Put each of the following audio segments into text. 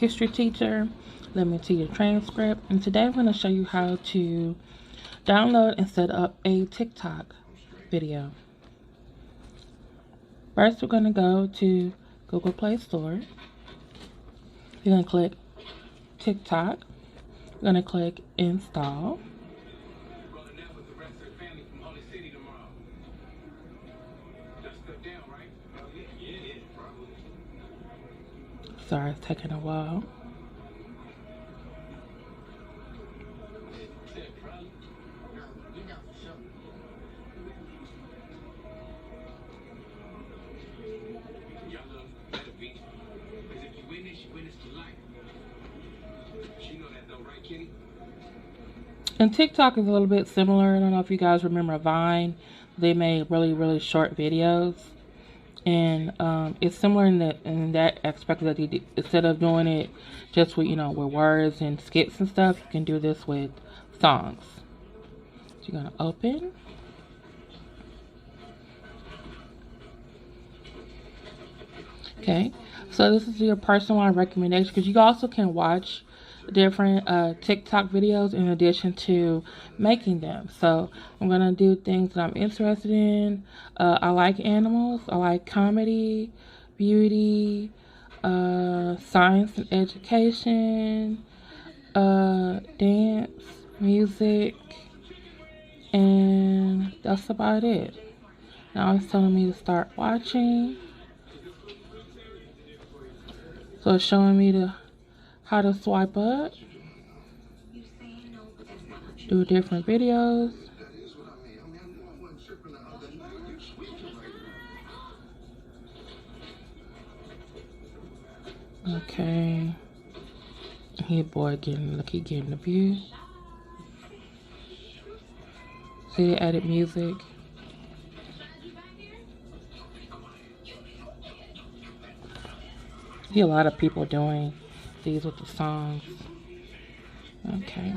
history teacher. Let me see your transcript. And today I'm going to show you how to download and set up a TikTok video. First, we're going to go to Google Play Store. You're going to click TikTok. You're going to click Install. Sorry, it's taking a while. And TikTok is a little bit similar. I don't know if you guys remember Vine. They made really short videos. And it's similar in that aspect that instead of doing it just with with words and skits and stuff, you can do this with songs. So you're gonna open. Okay, so this is your personalized recommendation because you also can watch different TikTok videos in addition to making them. So I'm gonna do things that I'm interested in. I like animals, I like comedy, beauty, science and education, dance, music, and that's about it. Now it's telling me to start watching. So it's showing me how to swipe up, do different videos. Okay. Here, boy, getting the view. See, they added music. See a lot of people doing these with the songs. Okay.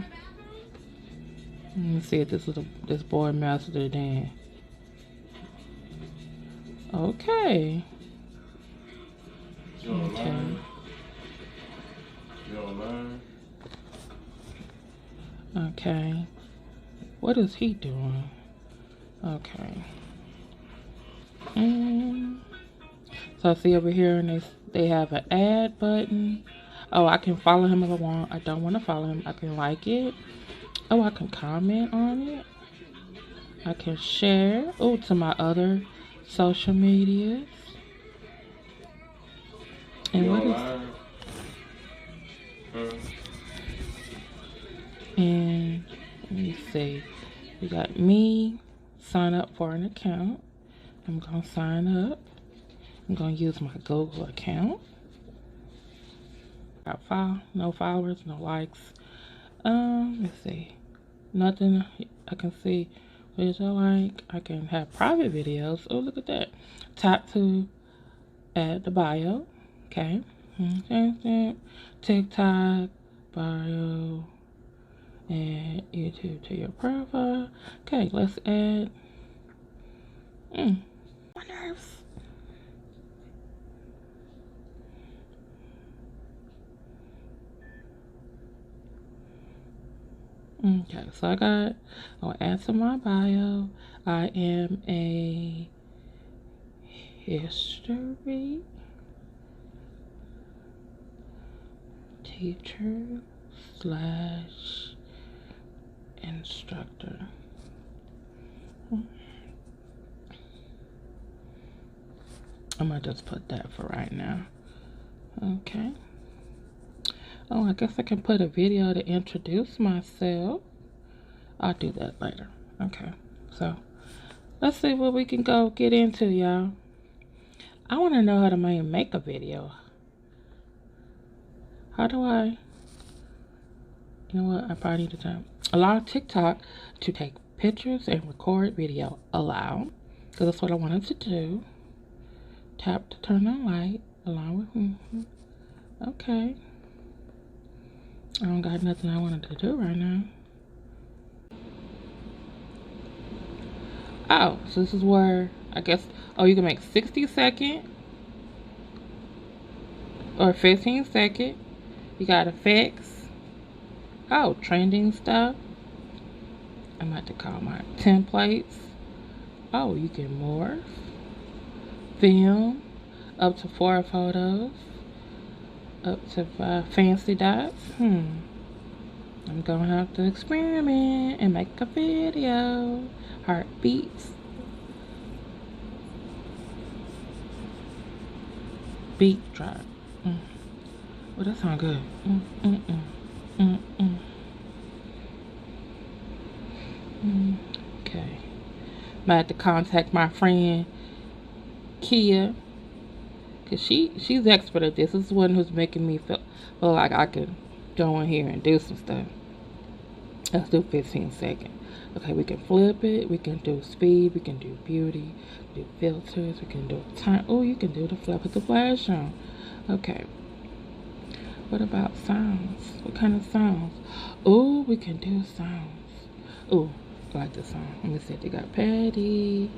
Let me see if this boy mastered it in. Okay. Okay. Okay. What is he doing? Okay. So I see over here, and they have an add button. Oh, I can follow him if I want. I don't want to follow him. I can like it. Oh, I can comment on it. I can share. Oh, to my other social medias. And what is? And let me see. We got me. Sign up for an account. I'm gonna sign up. I'm gonna use my Google account. Got no followers, no likes. Let's see. Nothing I can see. What I like. I can have private videos. Oh, look at that. Tap to add the bio. Okay. TikTok bio and YouTube to your profile. Okay, let's add. My nerves. Okay, so I'll add to my bio. I am a history teacher / instructor. I'm gonna just put that for right now. Okay. Oh, I guess I can put a video to introduce myself. I'll do that later. Okay, so let's see what we can go get into, y'all. I want to know how to make a video. How do I? You know what? I probably need to allow TikTok to take pictures and record video. Allow, because that's what I wanted to do. Tap to turn on light. Allow with. Okay. I don't got nothing I wanted to do right now. Oh, so this is where I guess, oh, you can make 60-second or 15-second You got effects. Oh, trending stuff. I'm about to call my templates. Oh, you can morph. Film. Up to 4 photos. Up to 5 fancy dots. I'm gonna have to experiment and make a video. Heartbeats. Beat drop. Well, that sounds good. Okay. I had to contact my friend Kia, cause she's expert at this. This is one who's making me feel like I can go in here and do some stuff. Let's do 15 seconds. Okay, we can flip it. We can do speed. We can do beauty. Do filters. We can do time. Oh, you can do the flip with the flash on. Okay. What about sounds? What kind of sounds? Oh, we can do sounds. Oh, I like this song. Let me see if they got Patty.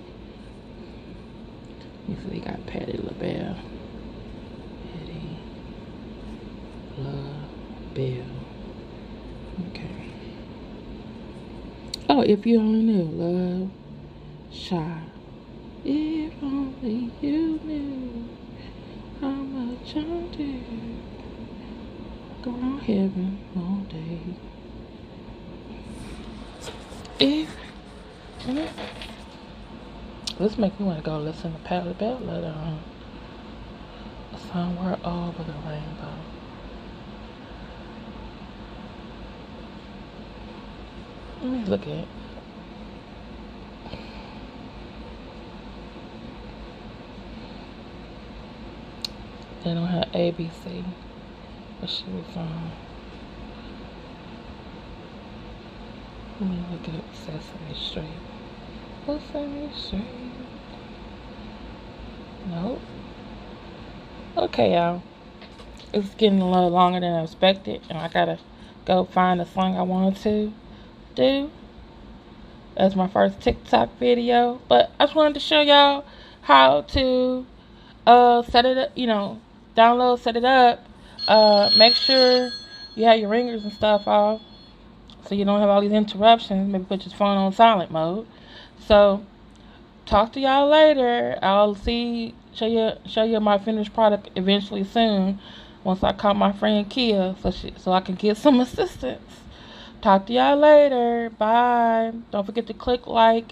Let me see if they got Patty LaBelle. Patty LaBelle. Okay. Oh, if you only knew. Love, shy. If only you knew how much I do. Go around heaven all day. This makes me want to go listen to Patty LaBelle later on. Somewhere over the rainbow. Let me look at it. They don't have ABC. But she was on. Let me look at Sesame Street. Sesame Street. Nope. Okay, y'all. It's getting a little longer than I expected, and I gotta go find the song I wanted to do. That's my first TikTok video, but I just wanted to show y'all how to set it up. Download, set it up. Make sure you have your ringers and stuff off, so you don't have all these interruptions. Maybe put your phone on silent mode. So, talk to y'all later. I'll show you my finished product eventually soon. Once I call my friend Kia, so I can get some assistance. Talk to y'all later. Bye. Don't forget to click like.